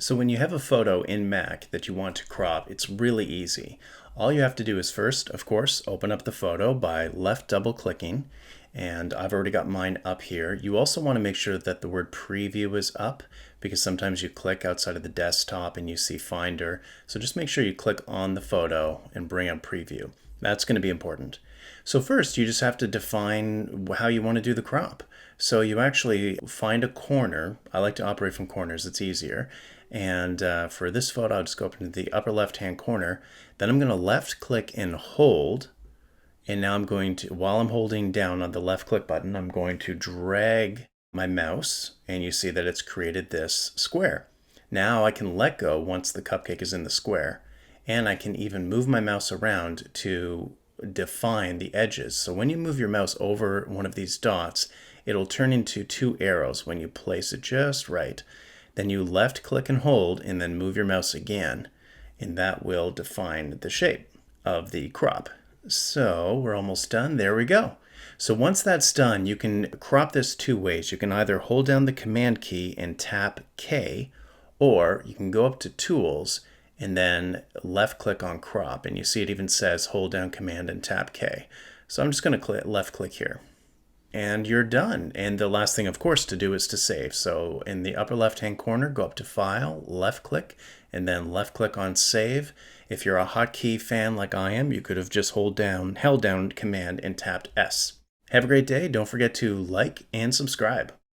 So when you have a photo in Mac that you want to crop, it's really easy. All you have to do is first, of course, open up the photo by left double clicking, and I've already got mine up here. You also want to make sure that the word preview is up because sometimes you click outside of the desktop and you see Finder. So just make sure you click on the photo and bring up preview. That's going to be important. So first, you just have to define how you want to do the crop. So you actually find a corner. I like to operate from corners, it's easier. And for this photo, I'll just go up into the upper left-hand corner. Then I'm going to left click and hold. And now I'm going to, while I'm holding down on the left click button, I'm going to drag my mouse, and you see that it's created this square. Now I can let go once the cupcake is in the square, and I can even move my mouse around to define the edges. So when you move your mouse over one of these dots, it'll turn into two arrows when you place it just right. Then you left click and hold and then move your mouse again, and that will define the shape of the crop. So we're almost done. There we go. So once that's done, you can crop this two ways. You can either hold down the Command key and tap K, or you can go up to Tools and then left click on crop, and you see it even says hold down Command and tap K. So I'm just going to left click here. And you're done. And the last thing, of course, to do is to save. So in the upper left-hand corner, go up to File, left click, and then left click on Save. If you're a hotkey fan like I am, you could have just held down Command and tapped S. Have a great day. Don't forget to like and subscribe.